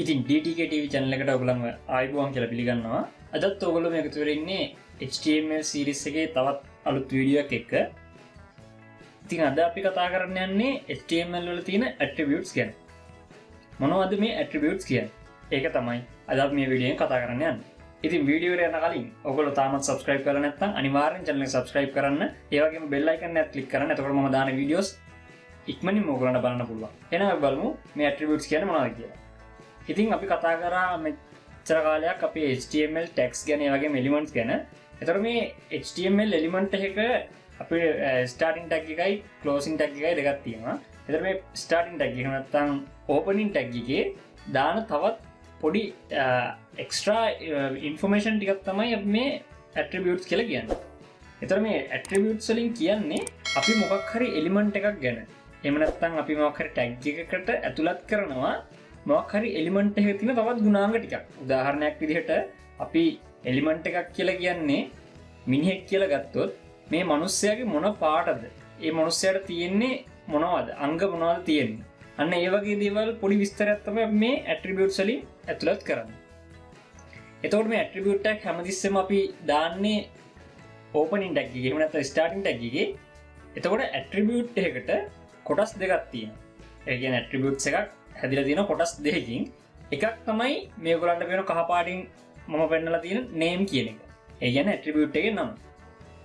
ඉතින් DTK TV channel එකට ඔයගොල්ලන්ව ආයුබෝවන් කියලා පිළිගන්නවා. අදත් ඔයගොල්ලෝ මේ එකතු වෙලා ඉන්නේ HTML series එකේ තවත් අලුත් වීඩියෝ එකක් එක්ක. ඉතින් අද අපි කතා කරන්න යන්නේ HTML වල තියෙන attributes ගැන. මොනවද මේ attributes කියන්නේ? ඒක තමයි අද අපි මේ වීඩියෝෙන් කතා කරන්න යන්නේ. ඉතින් වීඩියෝ එකට යන කලින් ඔයගොල්ලෝ තාමත් subscribe කරලා නැත්නම් අනිවාර්යෙන් channel එක subscribe කරන්න. ඒ වගේම bell icon එකත් click කරන්න. එතකොට මම දාන videos ඉක්මනින්ම ඔයගොල්ලන්ට බලන්න පුළුවන්. එහෙනම් අපි බලමු මේ attributes කියන්නේ මොනවද කියලා. ඉතින් අපි කතා කරා මෙච්චර කාලයක් අපි HTML tags ගැන ඒ වගේම elements ගැන. එතකොට මේ HTML element එකක අපි starting tag එකයි closing tag එකයි දෙකක් තියෙනවා. එතකොට මේ starting tag එක නැත්නම් opening tag එකේ දාන තවත් පොඩි extra information ටිකක් තමයි අපි මේ attributes කියලා කියන්නේ. එතකොට මේ attributes වලින් කියන්නේ අපි මොකක් හරි element එකක් ගැන. එහෙම නැත්නම් අපි මොකක් හරි tag එකකට ඇතුළත් කරනවා මොකක් හරි එලිමන්ට් එකක තියෙන තවත් ගුණාංග ටිකක්. උදාහරණයක් විදිහට අපි එලිමන්ට් එකක් කියලා කියන්නේ මිනිහෙක් කියලා ගත්තොත් මේ මිනිස්සයාගේ මොන පාටද? ඒ මිනිස්සයාට තියෙන්නේ මොනවද? අංග මොනවද තියෙන්නේ? අන්න ඒ වගේ දේවල් පොඩි විස්තරයක් තමයි අපි මේ attributes වලින් ඇතුළත් කරන්නේ. එතකොට මේ attribute tag හැමතිස්සෙම අපි දාන්නේ opening tag එකේ එහෙම නැත්නම් starting tag එකේ. එතකොට attribute එකකට කොටස් දෙකක් තියෙනවා. ඒ කියන්නේ attributes එකක් හැදිලා තියෙන කොටස් දෙකකින් එකක් තමයි මේගොල්ලන්ට වෙන කහ පාටින් මම පෙන්නලා තියෙන name කියන එක. ඒ කියන්නේ attribute එකේ නම.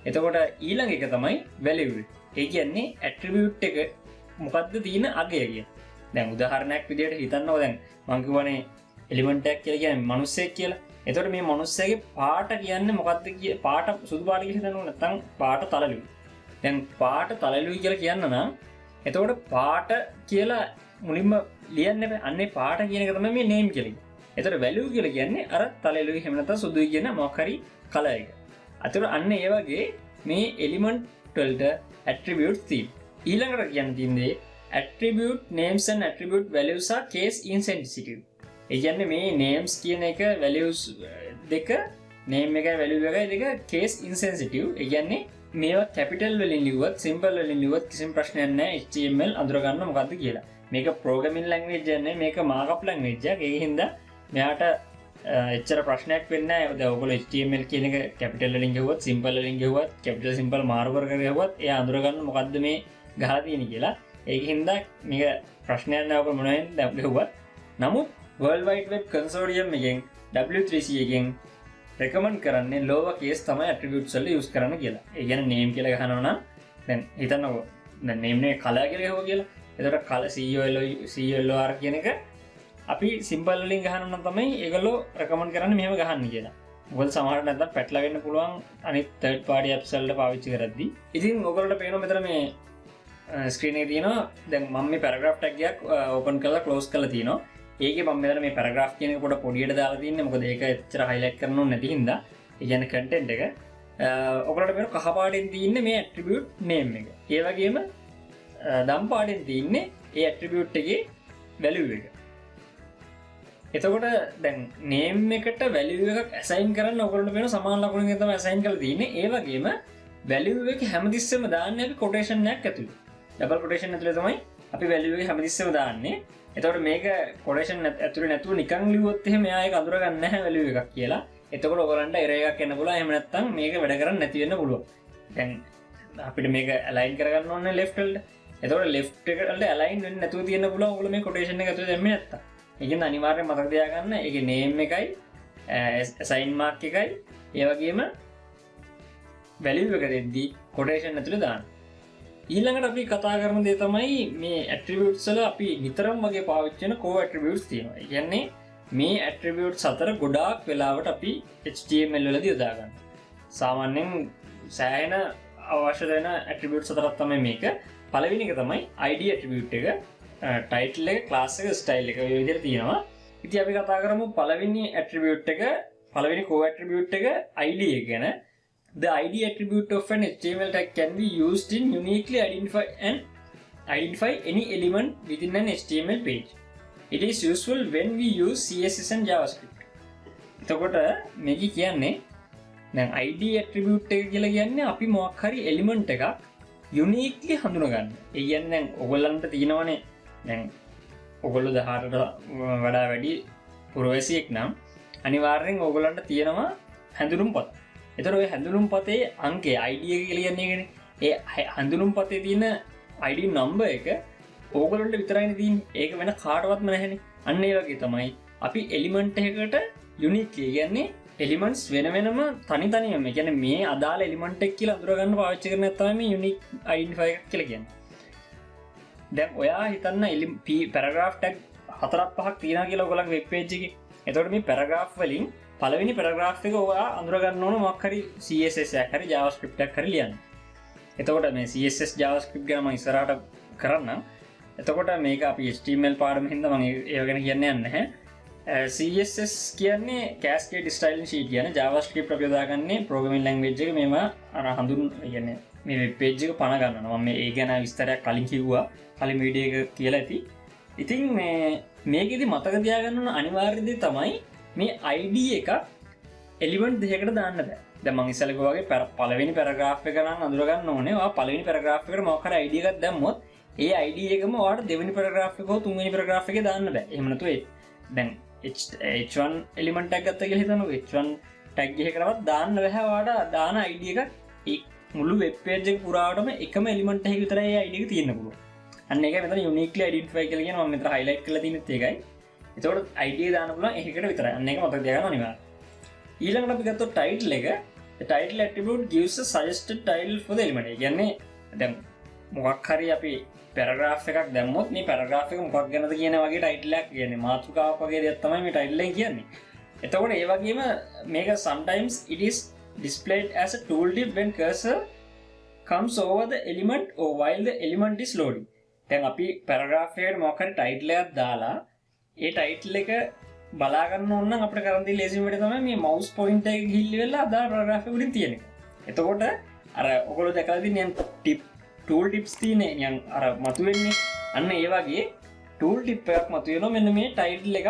එතකොට ඊළඟ එක තමයි value එක. ඒ කියන්නේ attribute එක මොකද්ද තියෙන අගය කියන්නේ. දැන් උදාහරණයක් විදිහට හිතන්නකෝ දැන් මම කියවනේ element එකක් කියලා කියන්නේ මිනිස්සෙක් කියලා. එතකොට මේ මිනිස්සයාගේ පාට කියන්නේ මොකද්ද පාට සුදු පාට කියලා හිතන්නකෝ නැත්නම් පාට තලලුයි. දැන් පාට තලලුයි කියලා කියන්න නම් එතකොට පාට කියලා මුලින්ම ලියන්න බෑ. අන්නේ පාට කියන එක තමයි මේ name කියලා කියන්නේ. ඒතර value කියලා කියන්නේ අර තලෙලුයි එහෙම නැත්නම් සුදුයි කියන මොකක් හරි color එක. අතට අන්න ඒ වගේ මේ element වලට attributes තියෙනවා. ඊළඟට කියන්න තියෙන්නේ attribute names and attribute values are case insensitive. ඒ කියන්නේ මේ names කියන එක values දෙක name එකයි value එකයි දෙක case insensitive. ඒ කියන්නේ මේවා capital වලින් ලිව්වත් simple වලින් ලිව්වත් කිසිම ප්‍රශ්නයක් නැහැ HTML අඳුර ගන්න මොකද්ද කියලා. මේක programming language එක නෙමෙයි මේක markup language එකක්. ඒ හින්දා මෙයාට එච්චර ප්‍රශ්නයක් වෙන්නේ නැහැ. දැන් ඔයගොල්ලෝ HTML කියන එක capital වලින් ගෙවුවත් simple වලින් ගෙවුවත් capital simple මාරු කර කර ගෙවුවත් එයා අඳුර ගන්න මොකද්ද මේ ගහලා තියෙන්නේ කියලා. ඒක හින්දා මේක ප්‍රශ්නයක් නැහැ ඔයගොල්ලෝ මොනවෙන් ගෙවුවත්. නමුත් World Wide Web Consortium එකෙන් W3C එකෙන් recommend කරන්නේ lower case තමයි attributes වල use කරන්න කියලා. ඒ කියන්නේ name කියලා ගහනවා නම් දැන් හිතන්නකෝ දැන් name එකේ color කියලා ගහුවා කියලා. එතකොට color COLOR කියන එක අපි simple වලින් ගහනවා නම් තමයි ඒගොල්ලෝ recommend කරන්නේ මෙහෙම ගහන්න කියලා. මොකද සමහරවිට නැත්නම් පැටලා වෙන්න පුළුවන් අනිත් third party apps වලට පාවිච්චි කරද්දී. ඉතින් ඔයගොල්ලන්ට පේනවා මෙතන මේ screen එකේ තියෙනවා දැන් මම මේ paragraph tag එකක් open කරලා close කරලා තියෙනවා. ඒකේ මම මෙතන මේ paragraph කියන එක පොඩ පොඩියට දාලා තින්නේ මොකද ඒක එච්චර highlight කරන්න ඕනේ නැති හින්දා. ඒ කියන්නේ content එක ඔයගොල්ලන්ට පේනවා කහ පාටින් තියෙන්නේ මේ attribute name එක. ඒ වගේම දම් පාටින් තියෙන්නේ ඒ attribute එකේ value එක. එතකොට දැන් name එකට value එකක් assign කරන්න ඔයගොල්ලන්ට වෙන සමාන ලකුණකින් තමයි assign කරලා තියෙන්නේ. ඒ වගේම value එක හැමතිස්සෙම දාන්නේ අපි quotation එකක් ඇතුළේ. double quotation ඇතුළේ තමයි අපි value එක හැමතිස්සෙම දාන්නේ. එතකොට මේක quotation ඇතුළේ නැතුව නිකන් ලියුවොත් එහෙම එයා ඒක අඳුර ගන්න නැහැ value එකක් කියලා. එතකොට ඔයගොල්ලන්ට error එකක් එන්න පුළුවන්. එහෙම නැත්නම් මේක වැඩ කරන්නේ නැති වෙන්න පුළුවන්. දැන් අපිට මේක align කරගන්න ඕනේ left වලට. එතකොට left එකට align වෙන්නේ නැතුව තියෙන්න පුළුවන් ඔයගොල්ලෝ මේ quotation එක ඇතුළේ දැම්මේ නැත්තම්. ඒ කියන්නේ අනිවාර්යෙන් මතක තියාගන්න ඒකේ name එකයි assign mark එකයි ඒ වගේම value එක දෙද්දී quotation ඇතුළේ දාන්න. ඊළඟට අපි කතා කරන දේ තමයි මේ attributes වල අපි නිතරම වගේ පාවිච්චි කරන core attributes තියෙනවා. ඒ කියන්නේ මේ attributes අතර ගොඩාක් වෙලාවට අපි HTML වලදී යොදා ගන්නවා. සාමාන්‍යයෙන් සෑහෙන අවශ්‍ය වෙන attributes අතරක් තමයි මේක. පළවෙනි එක තමයි id attribute එක, title එක, class එක, style එක. ඔය විදිහට තියෙනවා. ඉතින් අපි කතා කරමු පළවෙනි attribute එක, පළවෙනි core attribute එක id එක ගැන. The id attribute of an HTML tag can be used in uniquely identify any element within an HTML page. It is useful when we use CSS and JavaScript. එතකොට මේක කියන්නේ දැන් id attribute එක කියලා කියන්නේ අපි මොකක් හරි element එකක් uniquely හඳුනා ගන්න. ඒ කියන්නේ දැන් ඔයගොල්ලන්ට තියෙනවනේ දැන් ඔයගොල්ලෝ 18ට වඩා වැඩි පුරවැසියෙක් නම් අනිවාර්යෙන් ඕගොල්ලන්ට තියෙනවා හැඳුනුම්පත. එතකොට ඔය හැඳුනුම්පතේ අංකය ID එක කියලා කියන්නේ ඒ හැඳුනුම්පතේ තියෙන ID number එක ඕගොල්ලන්ට විතරයිනේ තියෙන්නේ. ඒක වෙන කාටවත්ම නැහැනේ. අන්න ඒ වගේ තමයි අපි එලිමන්ට් එකකට යුනික්ලි කියන්නේ එලිමන්ට්ස් වෙන වෙනම තනි තනියම කියන්නේ මේ අදාළ එලිමන්ට් එක කියලා අඳුර ගන්න පාවිච්චි කරන එක තමයි මේ යුනික් අයිඩෙන්ටිෆයර් එකක් කියලා කියන්නේ. දැන් ඔයා හිතන්න පැරග්‍රාෆ් ටැග් 4-5ක් තියෙනවා කියලා ඔයගොල්ලන්ගේ වෙබ් පේජ් එකේ. එතකොට මේ පැරග්‍රාෆ් වලින් පළවෙනි පැරග්‍රාෆ් එක ඔයා අඳුර ගන්න ඕන මොකක් හරි CSS එකක් හරි JavaScript එකක් හරි ලියන්න. එතකොට මේ CSS JavaScript ගැන මම ඉස්සරහට කරන්නම්. එතකොට මේක අපි HTML පාඩම හින්දා මම ඒව ගැන කියන්න යන්නේ නැහැ. CSS කියන්නේ Cascading Style Sheet කියන්නේ JavaScript අපි යොදාගන්නේ programming language එක මේවා අර කියන්නේ මේ වෙබ් පේජ් එක පණ ගන්නවා. මම ඒ ගැන විස්තරයක් කලින් කිව්වා. කලින් වීඩියෝ එක කියලා ඇති. ඉතින් මේකෙදි මතක තියාගන්න ඕන අනිවාර්ය දේ තමයි මේ ID එක එලිමන්ට් දෙකකට දාන්න බෑ. දැන් මම ඉස්සෙල්ලා කිව්වා වගේ පළවෙනි පැරග්‍රාෆ් එක නම් අඳුර ගන්න ඕනේ. ඔයා පළවෙනි පැරග්‍රාෆ් එකට මොකක් හරි ID එකක් දැම්මොත් ඒ ID එකම ඔයාලට දෙවෙනි පැරග්‍රාෆ් එක හෝ තුන්වෙනි පැරග්‍රාෆ් එකේ දාන්න බෑ. එහෙම නැතුව දැන් h1 එලිමන්ට් එකක් ගත්තා කියලා හිතන්නකෝ. h1 ටැග් එකකටවත් දාන්න බෑ. ඔයාලට දාන ID එක මුළු වෙබ් පේජ් එක පුරාවටම එකම එලිමන්ට් එකක විතරයි ඒ ID එක තියෙන්න පුළුවන්. අන්න ඒකයි මෙතන යුනික්ලි අයිඩෙන්ටිෆයි කියලා කියන මම මෙතන highlight කරලා තියෙනෙත් ඒකයි. එතකොට ID එක දාන්න පුළුවන් එකකට විතරයි. අන්න ඒක මතක තියාගන්න අනිවාර්යයි. ඊළඟට අපි ගත්තොත් title එක. the title attribute gives a suggested title for the element. ඒ කියන්නේ දැන් මොකක් හරි අපි පැරග්‍රාෆ් එකක් දැම්මොත් මේ පැරග්‍රාෆ් එක මොකක් ගැනද කියන වගේ ටයිටල් එකක් කියන්නේ මාතෘකාවක් වගේ දෙයක් තමයි මේ ටයිටල් එකෙන් කියන්නේ. එතකොට ඒ වගේම මේක sometimes it is displayed as a tooltip when cursor comes over the element or while the element is loading. දැන් අපි පැරග්‍රාෆ් එකට මොකක් හරි ටයිටල් එකක් දාලා ඒ ටයිටල් එක බලා ගන්න ඕන නම් අපිට කරන් තියෙන ලේසිම වැඩේ තමයි මේ mouse pointer එක ගිහිල්ලි වෙලා අදාළ පැරග්‍රාෆ් එක උඩින් තියෙන එක. එතකොට අර ඔයගොල්ලෝ දැකලා තියෙන ටූල් ටිප්ස් තියෙන්නේ අර මතුවෙන්නේ අන්න ඒ වගේ ටූල් ටිප් එකක් මතුවෙනවා මෙන්න මේ ටයිටල් එකක්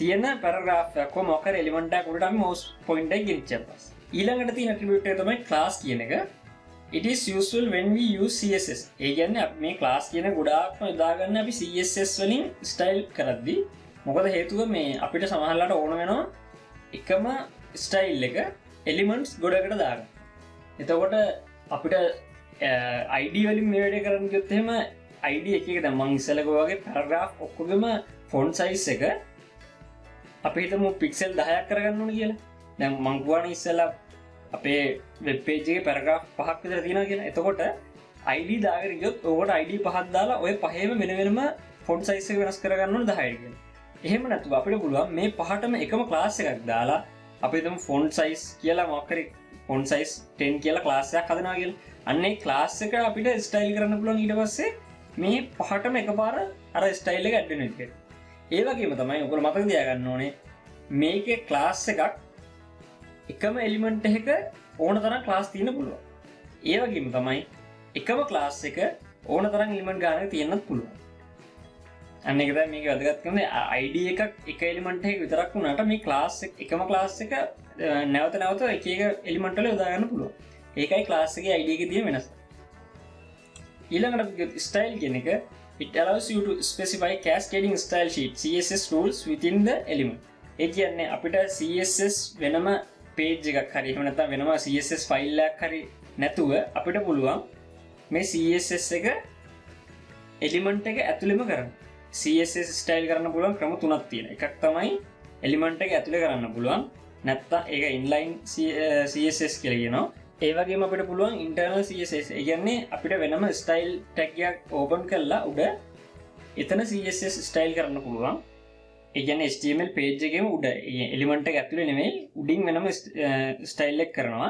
තියෙන පැරග්‍රාෆ් එකක් කො මොකක් හරි එලිමන්ට් එකක් උඩට අපි mouse pointer එක ගෙනිච්චා පස්සේ ඊළඟට තියෙන ඇට්‍රිබියුට් එක තමයි class කියන එක. it is useful when we use CSS. ඒ කියන්නේ අපි මේ class කියන ගොඩාක්ම යොදාගන්න අපි CSS වලින් style කරද්දී මොකද හේතුව මේ අපිට සමහරවිට ඕන වෙනවා එකම style එක elements ගොඩකට දාගන්න. එතකොට අපිට ID වලින් මේ වැඩේ කරන්න ගියොත් එහෙම ID එක දැන් මම ඉස්සෙල්ලා කිව්වා වගේ paragraph ඔක්කොගෙම font size එක අපි හිතමු pixel 10ක් කරගන්න ඕනේ කියලා. දැන් මම කියවනේ ඉස්සෙල්ලා අපේ වෙබ් පේජ් එකේ paragraph 5ක් විතර තියෙනවා කියලා. එතකොට ID දාගෙන ගියොත් ඕකට ID 5ක් දාලා ඔය පහේම වෙන වෙනම font size එක වෙනස් කරගන්න ඕනේ 10ට කියලා. එහෙම නැතුව අපිට පුළුවන් මේ පහටම එකම class එකක් දාලා අපි හිතමු font size කියලා මොකක් හරි font size 10 කියලා class එකක් හදනවා කියලා. අන්න ඒ class එක අපිට style කරන්න පුළුවන් ඊට පස්සේ මේ පහටම එකපාර අර style එක add වෙන විදිහට. ඒ වගේම තමයි ඔයගොල්ලෝ මතක තියාගන්න ඕනේ මේකේ class එකක් එකම එලිමන්ට් එකක ඕන තරම් class තියෙන්න පුළුවන්. ඒ වගේම තමයි එකම class එක ඕන තරම් එලිමන්ට් ගානක තියෙන්නත් පුළුවන්. අන්න ඒක තමයි මේකේ වැදගත්කම. ID එකක් එක එලිමන්ට් එකක විතරක් වුණාට මේ class එක එකම class එක නැවත නැවත එක එක එලිමන්ට් වල යොදා ගන්න පුළුවන්. ඒකයි class එකේ ID එකේ තියෙන වෙනස. ඊළඟට style කියන එක it allows you to specify cascading style sheet CSS rules within the element. ඒ කියන්නේ අපිට CSS වෙනම page එකක් හරි එහෙම නැත්නම් වෙනම CSS file එකක් හරි නැතුව අපිට පුළුවන් මේ CSS එක element එක ඇතුළෙම කරන්න. CSS style කරන්න පුළුවන් ක්‍රම තුනක් තියෙනවා. එකක් තමයි element එක ඇතුළේ කරන්න පුළුවන්. නැත්නම් ඒක inline CSS කියලා කියනවා. ඒ වගේම අපිට පුළුවන් internal CSS. ඒ කියන්නේ අපිට වෙනම style tag එකක් open කරලා උඩ එතන CSS style කරන්න පුළුවන්. ඒ කියන්නේ HTML page එකේම උඩ element එක ඇතුලේ නෙමෙයි උඩින් වෙනම style එක කරනවා.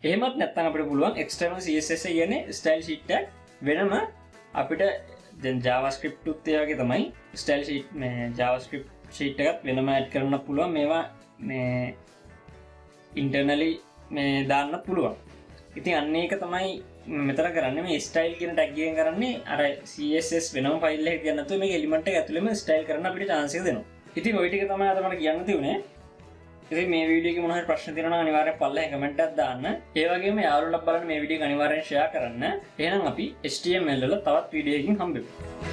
එහෙමත් නැත්නම් අපිට පුළුවන් external CSS ඒ කියන්නේ style sheet tag වෙනම අපිට දැන් JavaScript උත් ඒ වගේ තමයි style sheet මේ JavaScript sheet එකත් වෙනම add කරන්න පුළුවන්. මේවා මේ internally මේ දාන්න පුළුවන්. ඉතින් අන්න ඒක තමයි මෙතන කරන්නේ මේ style කියන tag එකෙන් කරන්නේ අර CSS වෙනම ෆයිල් එකක ගන්න නැතුව මේක එලිමන්ට් එක ඇතුළෙම style කරන්න අපිට chance එක දෙනවා. ඉතින් ওই ටික තමයි අද මම කියන්න තියුනේ. ඉතින් මේ වීඩියෝ එකේ මොන හරි ප්‍රශ්න තියෙනවා නම් අනිවාර්යෙන් පල්ලෙහා කමෙන්ට් එකක් දාන්න. ඒ වගේම යාළුවෝලා බලන්න මේ වීඩියෝ එක අනිවාර්යෙන් share කරන්න. එහෙනම් අපි HTML වල තවත් වීඩියෝ එකකින් හම්බෙමු.